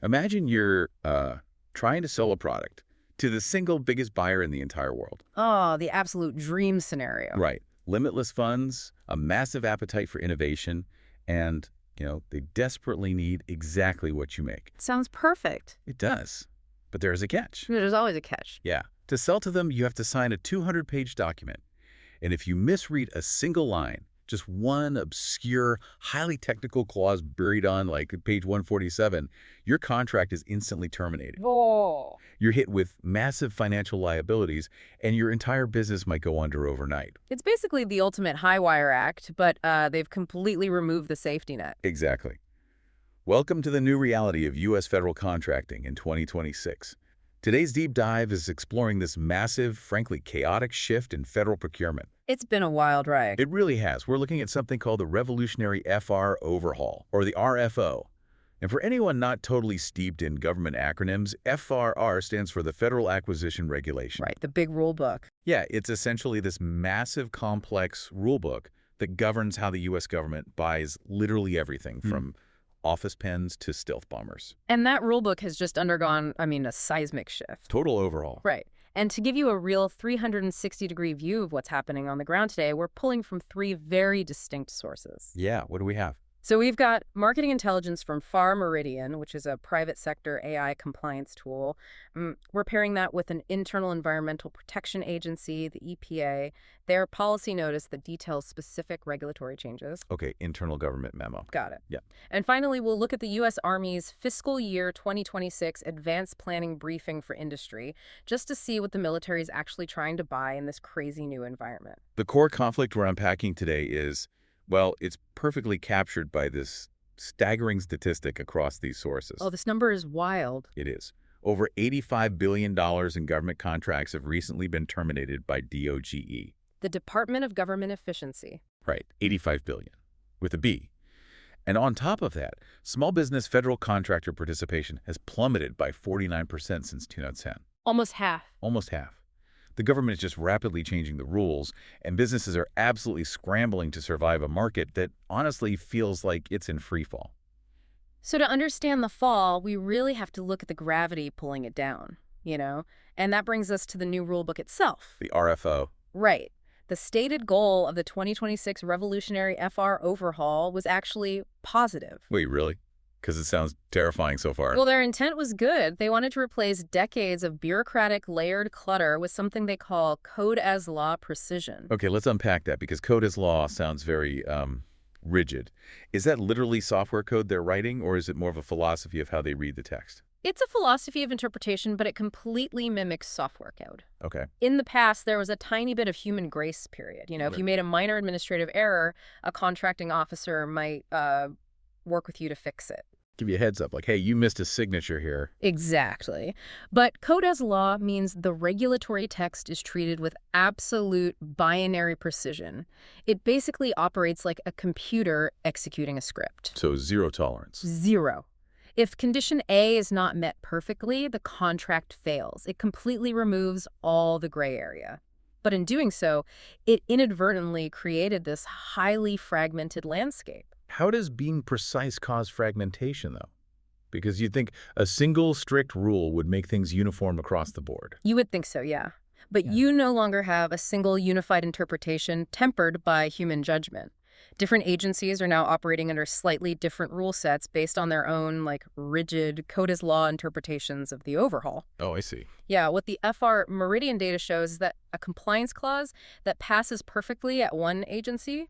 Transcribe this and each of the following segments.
Imagine you're trying to sell a product to the single biggest buyer in the entire world. Oh, the absolute dream scenario. Right. Limitless funds, a massive appetite for innovation, and, they desperately need exactly what you make. Sounds perfect. It does. But there's a catch. There's always a catch. Yeah. To sell to them, you have to sign a 200-page document. And if you misread a single line, just one obscure, highly technical clause buried on like page 147, your contract is instantly terminated. Oh. You're hit with massive financial liabilities, and your entire business might go under overnight. It's basically the ultimate high wire act, but they've completely removed the safety net. Exactly. Welcome to the new reality of U.S. federal contracting in 2026. Today's deep dive is exploring this massive, frankly chaotic shift in federal procurement. It's been a wild ride. It really has. We're looking at something called the revolutionary FR overhaul, or the RFO. And for anyone not totally steeped in government acronyms, FRR stands for the Federal Acquisition Regulation. Right, the big rule book. Yeah, it's essentially this massive, complex rulebook that governs how the U.S. government buys literally everything from office pens to stealth bombers. And that rule book has just undergone, a seismic shift. Total overhaul. Right. And to give you a real 360-degree view of what's happening on the ground today, we're pulling from three very distinct sources. Yeah, what do we have? So we've got marketing intelligence from Far Meridian, which is a private sector AI compliance tool. We're pairing that with an internal environmental protection agency, the EPA, their policy notice that details specific regulatory changes. Okay, internal government memo. Got it. Yeah. And finally, we'll look at the U.S. Army's fiscal year 2026 advanced planning briefing for industry, just to see what the military is actually trying to buy in this crazy new environment. The core conflict we're unpacking today is, well, it's perfectly captured by this staggering statistic across these sources. Oh, this number is wild. It is. Over $85 billion in government contracts have recently been terminated by DOGE. The Department of Government Efficiency. Right, $85 billion, with a B. And on top of that, small business federal contractor participation has plummeted by 49% since 2010. Almost half. Almost half. The government is just rapidly changing the rules, and businesses are absolutely scrambling to survive a market that honestly feels like it's in free fall. So to understand the fall, we really have to look at the gravity pulling it down, And that brings us to the new rulebook itself. The RFO. Right. The stated goal of the 2026 revolutionary FR overhaul was actually positive. Wait, really? Because it sounds terrifying so far. Well, their intent was good. They wanted to replace decades of bureaucratic layered clutter with something they call code as law precision. Okay, let's unpack that, because code as law sounds very rigid. Is that literally software code they're writing, or is it more of a philosophy of how they read the text? It's a philosophy of interpretation, but it completely mimics software code. Okay. In the past, there was a tiny bit of human grace period. If you made a minor administrative error, a contracting officer might work with you to fix it. Give you a heads up, like, hey, you missed a signature here. Exactly. But code as law means the regulatory text is treated with absolute binary precision. It basically operates like a computer executing a script. So zero tolerance. Zero. If condition A is not met perfectly, the contract fails. It completely removes all the gray area. But in doing so, it inadvertently created this highly fragmented landscape. How does being precise cause fragmentation, though? Because you'd think a single strict rule would make things uniform across the board. You would think so, yeah. But you no longer have a single unified interpretation tempered by human judgment. Different agencies are now operating under slightly different rule sets based on their own, rigid code as law interpretations of the overhaul. Oh, I see. Yeah, what the FR Meridian data shows is that a compliance clause that passes perfectly at one agency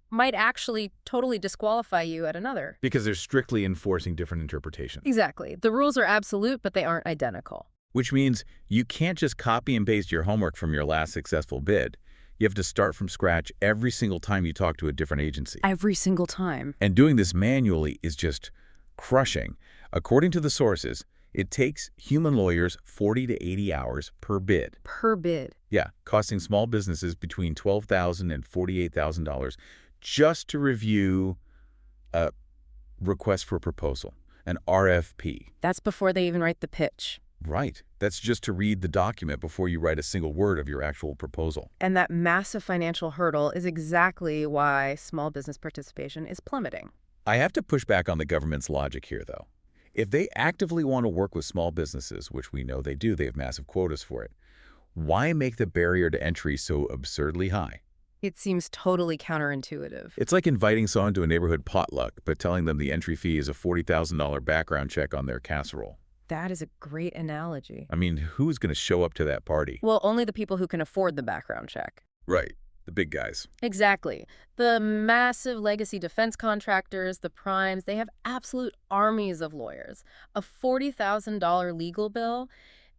might actually totally disqualify you at another. Because they're strictly enforcing different interpretations. Exactly. The rules are absolute, but they aren't identical. Which means you can't just copy and paste your homework from your last successful bid. You have to start from scratch every single time you talk to a different agency. Every single time. And doing this manually is just crushing. According to the sources, it takes human lawyers 40 to 80 hours per bid. Per bid. Yeah, costing small businesses between $12,000 and $48,000 just to review a request for proposal, an RFP. That's before they even write the pitch. Right. That's just to read the document before you write a single word of your actual proposal. And that massive financial hurdle is exactly why small business participation is plummeting. I have to push back on the government's logic here, though. If they actively want to work with small businesses, which we know they do, they have massive quotas for it, why make the barrier to entry so absurdly high? It seems totally counterintuitive. It's like inviting someone to a neighborhood potluck, but telling them the entry fee is a $40,000 background check on their casserole. That is a great analogy. I mean, who's going to show up to that party? Well, only the people who can afford the background check. Right. The big guys. Exactly. The massive legacy defense contractors, the primes, they have absolute armies of lawyers. A $40,000 legal bill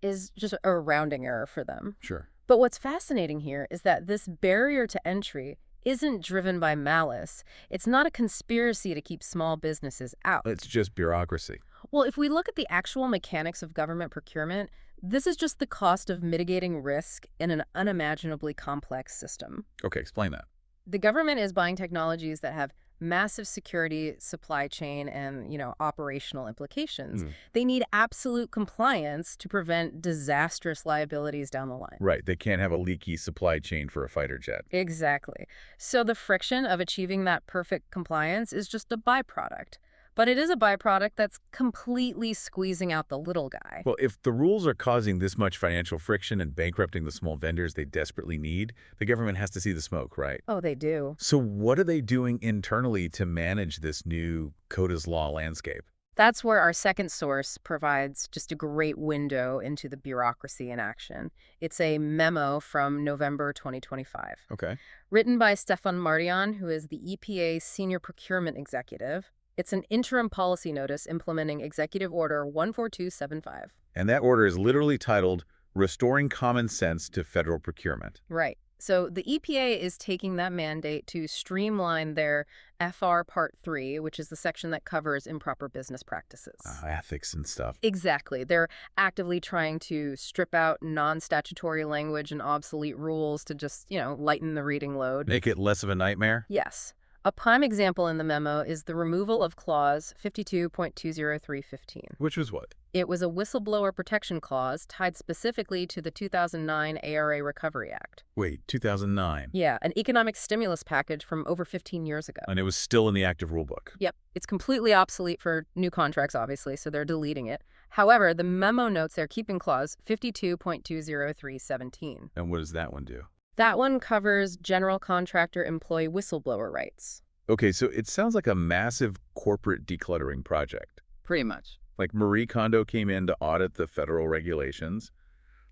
is just a rounding error for them. Sure. But what's fascinating here is that this barrier to entry isn't driven by malice. It's not a conspiracy to keep small businesses out. It's just bureaucracy. Well, if we look at the actual mechanics of government procurement, this is just the cost of mitigating risk in an unimaginably complex system. Okay, explain that. The government is buying technologies that have massive security, supply chain, and, operational implications. They need absolute compliance to prevent disastrous liabilities down the line. Right. They can't have a leaky supply chain for a fighter jet. Exactly. So the friction of achieving that perfect compliance is just a byproduct. But it is a byproduct that's completely squeezing out the little guy. Well, if the rules are causing this much financial friction and bankrupting the small vendors they desperately need, the government has to see the smoke, right? Oh, they do. So what are they doing internally to manage this new Coda's law landscape? That's where our second source provides just a great window into the bureaucracy in action. It's a memo from November 2025. Okay. Written by Stefan Mardian, who is the EPA Senior Procurement Executive. It's an interim policy notice implementing Executive Order 14275. And that order is literally titled Restoring Common Sense to Federal Procurement. Right. So the EPA is taking that mandate to streamline their FR Part 3, which is the section that covers improper business practices. Ethics and stuff. Exactly. They're actively trying to strip out non-statutory language and obsolete rules to just, lighten the reading load. Make it less of a nightmare? Yes. A prime example in the memo is the removal of Clause 52.20315. Which was what? It was a whistleblower protection clause tied specifically to the 2009 ARA Recovery Act. Wait, 2009? Yeah, an economic stimulus package from over 15 years ago. And it was still in the active rulebook? Yep. It's completely obsolete for new contracts, obviously, so they're deleting it. However, the memo notes they're keeping Clause 52.20317. And what does that one do? That one covers general contractor employee whistleblower rights. Okay, so it sounds like a massive corporate decluttering project. Pretty much. Like Marie Kondo came in to audit the federal regulations.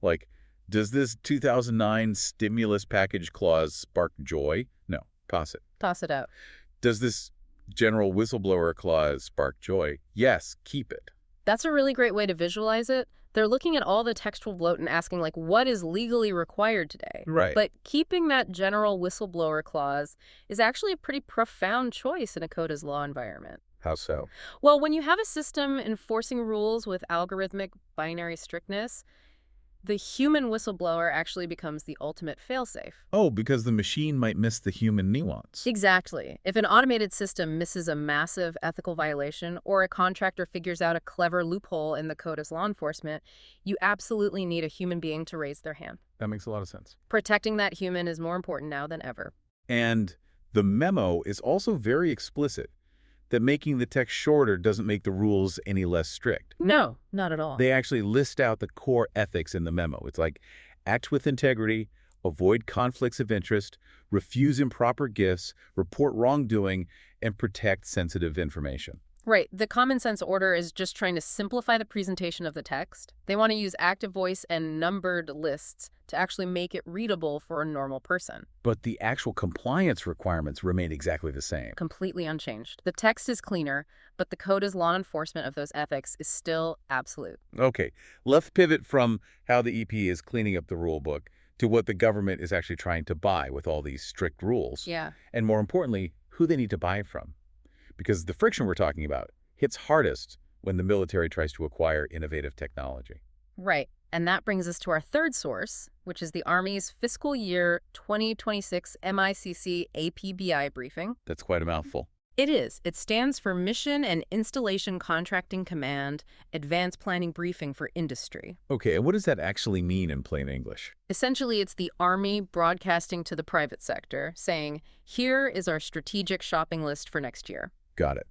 Like, does this 2009 stimulus package clause spark joy? No, toss it. Toss it out. Does this general whistleblower clause spark joy? Yes, keep it. That's a really great way to visualize it. They're looking at all the textual bloat and asking, what is legally required today? Right. But keeping that general whistleblower clause is actually a pretty profound choice in a Coda's law environment. How so? Well, when you have a system enforcing rules with algorithmic binary strictness, the human whistleblower actually becomes the ultimate failsafe. Oh, because the machine might miss the human nuance. Exactly. If an automated system misses a massive ethical violation or a contractor figures out a clever loophole in the Coda's law enforcement, you absolutely need a human being to raise their hand. That makes a lot of sense. Protecting that human is more important now than ever. And the memo is also very explicit that making the text shorter doesn't make the rules any less strict. No, not at all. They actually list out the core ethics in the memo. It's like, act with integrity, avoid conflicts of interest, refuse improper gifts, report wrongdoing, and protect sensitive information. Right. The common sense order is just trying to simplify the presentation of the text. They want to use active voice and numbered lists to actually make it readable for a normal person. But the actual compliance requirements remain exactly the same. Completely unchanged. The text is cleaner, but the Coda's law enforcement of those ethics is still absolute. Okay, let's pivot from how the EP is cleaning up the rule book to what the government is actually trying to buy with all these strict rules. Yeah. And more importantly, who they need to buy from. Because the friction we're talking about hits hardest when the military tries to acquire innovative technology. Right. And that brings us to our third source, which is the Army's fiscal year 2026 MICC APBI briefing. That's quite a mouthful. It is. It stands for Mission and Installation Contracting Command, Advanced Planning Briefing for Industry. Okay, and what does that actually mean in plain English? Essentially, it's the Army broadcasting to the private sector, saying, here is our strategic shopping list for next year. Got it.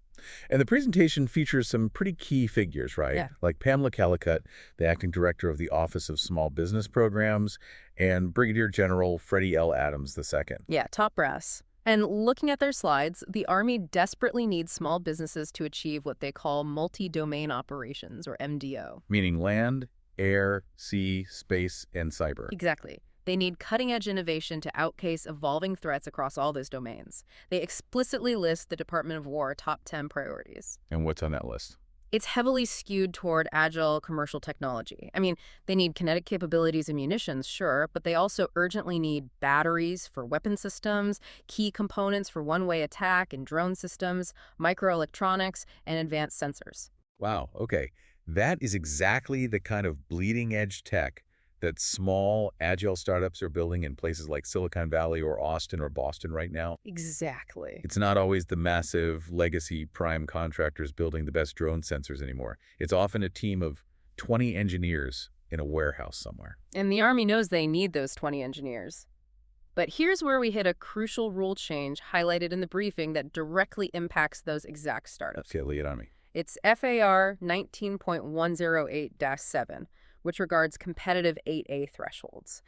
And the presentation features some pretty key figures, right? Yeah. Like Pamela Callicutt, the acting director of the Office of Small Business Programs, and Brigadier General Freddie L. Adams II. Yeah, top brass. And looking at their slides, the Army desperately needs small businesses to achieve what they call multi-domain operations, or MDO. Meaning land, air, sea, space, and cyber. Exactly. They need cutting-edge innovation to outcase evolving threats across all those domains. They explicitly list the Department of War top 10 priorities. And what's on that list? It's heavily skewed toward agile commercial technology. I mean, they need kinetic capabilities and munitions, sure, but they also urgently need batteries for weapon systems, key components for one-way attack and drone systems, microelectronics, and advanced sensors. Wow, okay. That is exactly the kind of bleeding-edge tech that small, agile startups are building in places like Silicon Valley or Austin or Boston right now. Exactly. It's not always the massive legacy prime contractors building the best drone sensors anymore. It's often a team of 20 engineers in a warehouse somewhere. And the Army knows they need those 20 engineers. But here's where we hit a crucial rule change highlighted in the briefing that directly impacts those exact startups. Okay, lay it on me. It's FAR 19.108-7, which regards competitive 8A thresholds.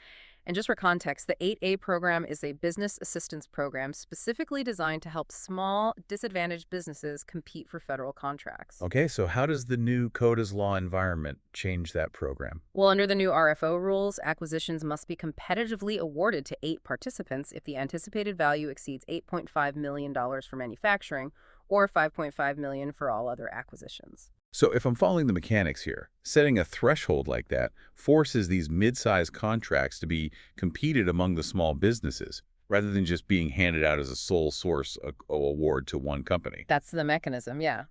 And just for context, the 8A program is a business assistance program specifically designed to help small, disadvantaged businesses compete for federal contracts. Okay, so how does the new CODA's law environment change that program? Well, under the new RFO rules, acquisitions must be competitively awarded to 8 participants if the anticipated value exceeds $8.5 million for manufacturing or $5.5 million for all other acquisitions. So if I'm following the mechanics here, setting a threshold like that forces these mid-sized contracts to be competed among the small businesses, rather than just being handed out as a sole source award to one company. That's the mechanism, yeah.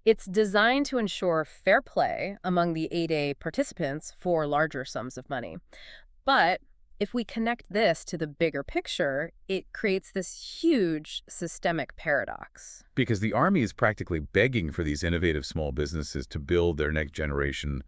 It's designed to ensure fair play among the 8A participants for larger sums of money. But if we connect this to the bigger picture, it creates this huge systemic paradox. Because the Army is practically begging for these innovative small businesses to build their next generation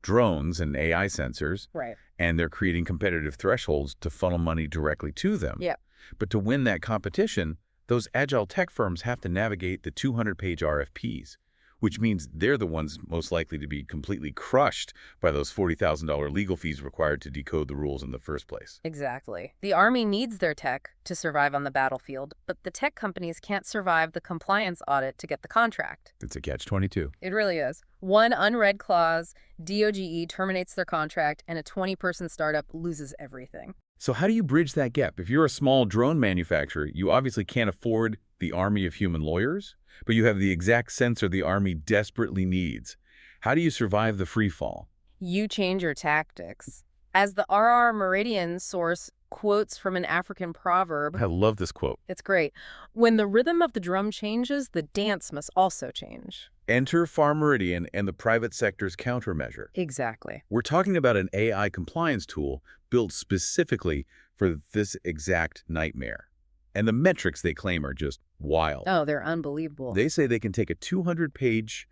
drones and AI sensors, Right. and they're creating competitive thresholds to funnel money directly to them. Yep. But to win that competition, those agile tech firms have to navigate the 200-page RFPs, which means they're the ones most likely to be completely crushed by those $40,000 legal fees required to decode the rules in the first place. Exactly. The Army needs their tech to survive on the battlefield, but the tech companies can't survive the compliance audit to get the contract. It's a catch-22. It really is. One unread clause, DOGE terminates their contract, and a 20-person startup loses everything. So how do you bridge that gap? If you're a small drone manufacturer, you obviously can't afford the army of human lawyers, but you have the exact sensor the Army desperately needs. How do you survive the free fall? You change your tactics. As the R.R. Meridian source quotes from an African proverb, I love this quote. it's great. When the rhythm of the drum changes, the dance must also change. Enter Far Meridian and the private sector's countermeasure. Exactly. We're talking about an AI compliance tool built specifically for this exact nightmare. And the metrics they claim are just wild. Oh, they're unbelievable. They say they can take a 200-page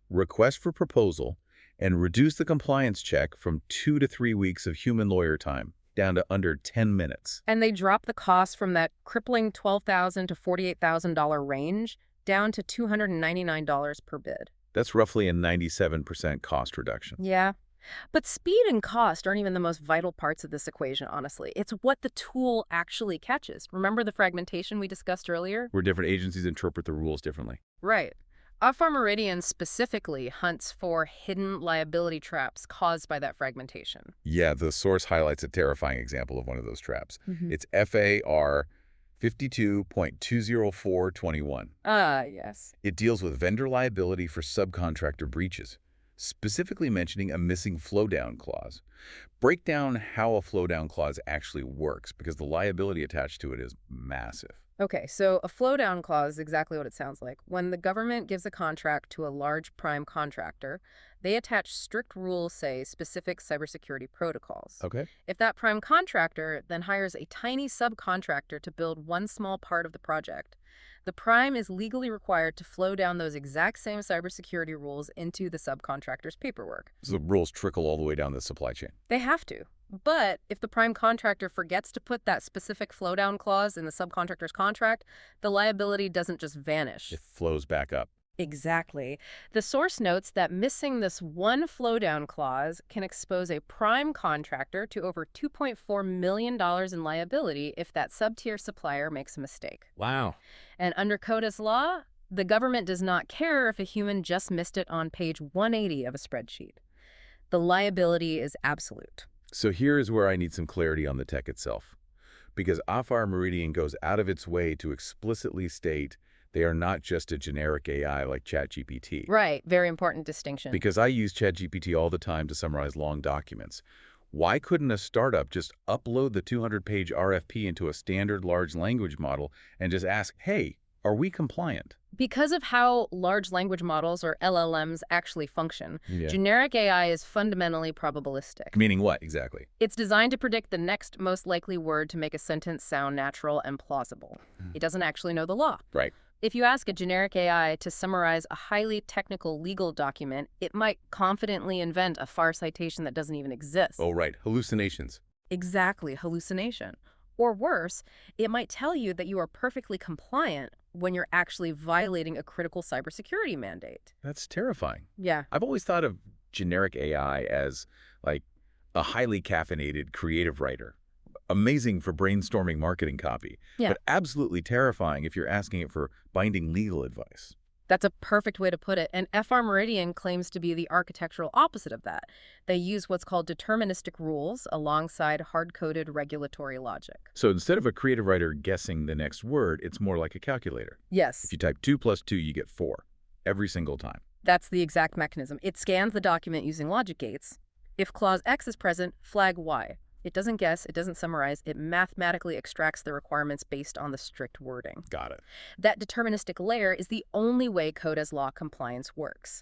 request for proposal and reduce the compliance check from 2 to 3 weeks of human lawyer time down to under 10 minutes. And they drop the cost from that crippling $12,000 to $48,000 range down to $299 per bid. That's roughly a 97% cost reduction. Yeah. But speed and cost aren't even the most vital parts of this equation, honestly. It's what the tool actually catches. Remember the fragmentation we discussed earlier? Where different agencies interpret the rules differently. Right. Far Meridian specifically hunts for hidden liability traps caused by that fragmentation. Yeah, the source highlights a terrifying example of one of those traps. It's FAR 52.20421. Ah, yes. It deals with vendor liability for subcontractor breaches, specifically mentioning a missing flow-down clause. Break down how a flow-down clause actually works, because the liability attached to it is massive. Okay, so a flow-down clause is exactly what it sounds like. When the government gives a contract to a large prime contractor, they attach strict rules, say specific cybersecurity protocols. Okay. If that prime contractor then hires a tiny subcontractor to build one small part of the project, the prime is legally required to flow down those exact same cybersecurity rules into the subcontractor's paperwork. So the rules trickle all the way down the supply chain. They have to. But if the prime contractor forgets to put that specific flow-down clause in the subcontractor's contract, the liability doesn't just vanish. It flows back up. Exactly. The source notes that missing this one flow-down clause can expose a prime contractor to over $2.4 million in liability if that sub-tier supplier makes a mistake. Wow. And under CODA's law, the government does not care if a human just missed it on page 180 of a spreadsheet. The liability is absolute. So here is where I need some clarity on the tech itself. Because AFAR Meridian goes out of its way to explicitly state they are not just a generic AI like ChatGPT. Right, very important distinction. Because I use ChatGPT all the time to summarize long documents. Why couldn't a startup just upload the 200-page RFP into a standard large language model and just ask, hey, are we compliant? Because of how large language models, or LLMs, actually function, Yeah. generic AI is fundamentally probabilistic. Meaning what, exactly? It's designed to predict the next most likely word to make a sentence sound natural and plausible. It doesn't actually know the law. Right. If you ask a generic AI to summarize a highly technical legal document, it might confidently invent a FAR citation that doesn't even exist. Oh, right. Hallucinations. Exactly, hallucination. Or worse, it might tell you that you are perfectly compliant when you're actually violating a critical cybersecurity mandate. That's terrifying. Yeah. I've always thought of generic AI as like a highly caffeinated creative writer. Amazing for brainstorming marketing copy, Yeah. but absolutely terrifying if you're asking it for binding legal advice. That's a perfect way to put it. And FR Meridian claims to be the architectural opposite of that. They use what's called deterministic rules alongside hard-coded regulatory logic. So instead of a creative writer guessing the next word, it's more like a calculator. Yes, If you type 2 plus 2, you get 4 every single time. that's the exact mechanism. It scans the document using logic gates. If clause X is present, flag Y. It doesn't guess, it doesn't summarize, it mathematically extracts the requirements based on the strict wording. Got it. That deterministic layer is the only way CODA's law compliance works.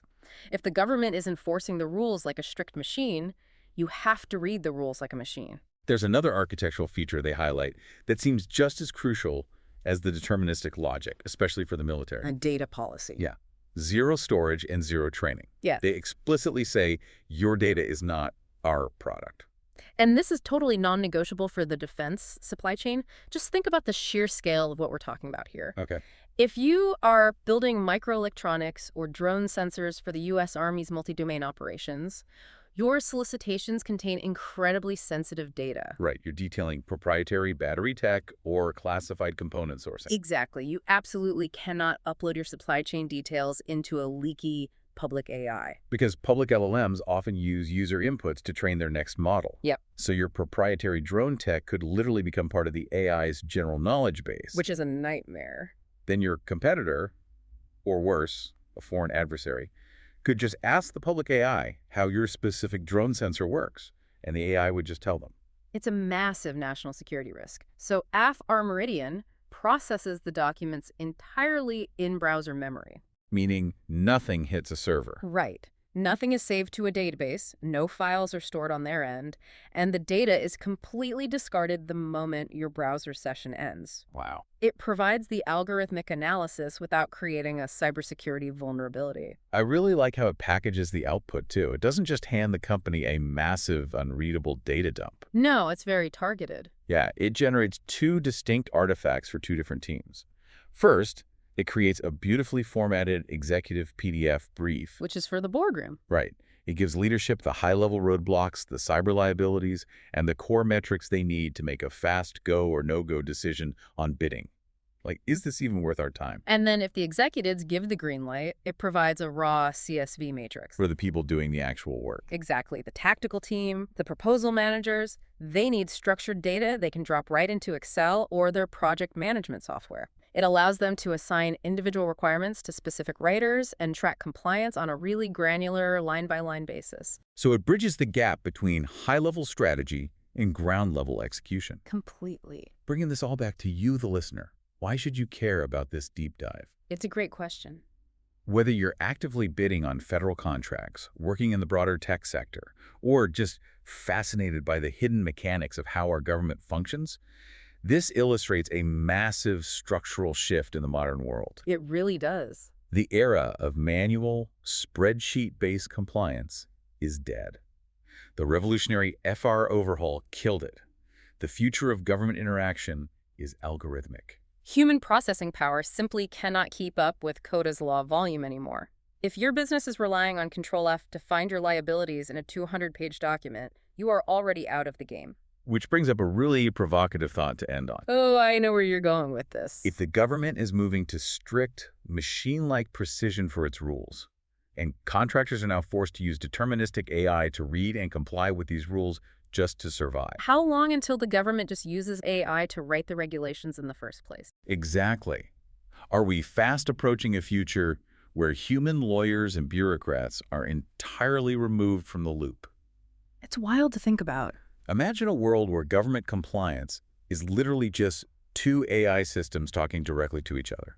If the government is enforcing the rules like a strict machine, you have to read the rules like a machine. There's another architectural feature they highlight that seems just as crucial as the deterministic logic, especially for the military. A data policy. Yeah. Zero storage and zero training. Yes. They explicitly say your data is not our product. And this is totally non-negotiable for the defense supply chain. Just think about the sheer scale of what we're talking about here. Okay. If you are building microelectronics or drone sensors for the U.S. Army's multi-domain operations, your solicitations contain incredibly sensitive data. Right. You're detailing proprietary battery tech or classified component sourcing. Exactly. You absolutely cannot upload your supply chain details into a leaky public AI. Because public LLMs often use user inputs to train their next model. Yep. So your proprietary drone tech could literally become part of the AI's general knowledge base. Which is a nightmare. Then your competitor, or worse, a foreign adversary, could just ask the public AI how your specific drone sensor works, and the AI would just tell them. It's a massive national security risk. So AFR Meridian processes the documents entirely in browser memory. Meaning nothing hits a server. Right. Nothing is saved to a database, no files are stored on their end, and the data is completely discarded the moment your browser session ends. Wow. It provides the algorithmic analysis without creating a cybersecurity vulnerability. I really like how it packages the output, too. It doesn't just hand the company a massive, unreadable data dump. No, it's very targeted. Yeah, it generates two distinct artifacts for two different teams. First, it creates a beautifully formatted executive PDF brief. Which is for the boardroom. Right. It gives leadership the high-level roadblocks, the cyber liabilities, and the core metrics they need to make a fast go or no-go decision on bidding. Like, is this even worth our time? And then if the executives give the green light, it provides a raw CSV matrix. For the people doing the actual work. Exactly. The tactical team, the proposal managers, they need structured data they can drop right into Excel or their project management software. It allows them to assign individual requirements to specific writers and track compliance on a really granular line-by-line basis. So it bridges the gap between high-level strategy and ground-level execution. Completely. Bringing this all back to you, the listener. Why should you care about this deep dive? It's a great question. Whether you're actively bidding on federal contracts, working in the broader tech sector, or just fascinated by the hidden mechanics of how our government functions, this illustrates a massive structural shift in the modern world. It really does. The era of manual, spreadsheet-based compliance is dead. The revolutionary FR overhaul killed it. The future of government interaction is algorithmic. Human processing power simply cannot keep up with Coda's law of volume anymore. If your business is relying on Control F to find your liabilities in a 200-page document, you are already out of the game. Which brings up a really provocative thought to end on. Oh, I know where you're going with this. If the government is moving to strict, machine-like precision for its rules, and contractors are now forced to use deterministic AI to read and comply with these rules just to survive. How long until the government just uses AI to write the regulations in the first place? Exactly. Are we fast approaching a future where human lawyers and bureaucrats are entirely removed from the loop? It's wild to think about. Imagine a world where government compliance is literally just two AI systems talking directly to each other.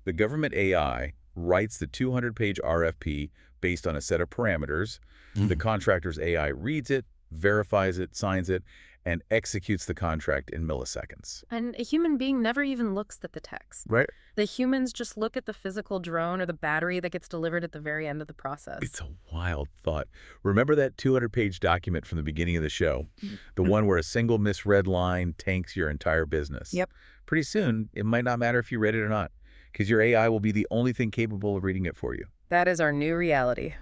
The government AI writes the 200-page RFP based on a set of parameters. The contractor's AI reads it, verifies it, signs it, and executes the contract in milliseconds. And a human being never even looks at the text. Right? The humans just look at the physical drone or the battery that gets delivered at the very end of the process. It's a wild thought. Remember that 200-page document from the beginning of the show? The one where a single misread line tanks your entire business? Yep. Pretty soon, it might not matter if you read it or not, because your AI will be the only thing capable of reading it for you. That is our new reality.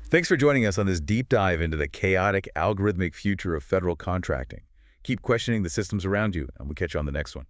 Thanks for joining us on this deep dive into the chaotic, algorithmic future of federal contracting. Keep questioning the systems around you, and we'll catch you on the next one.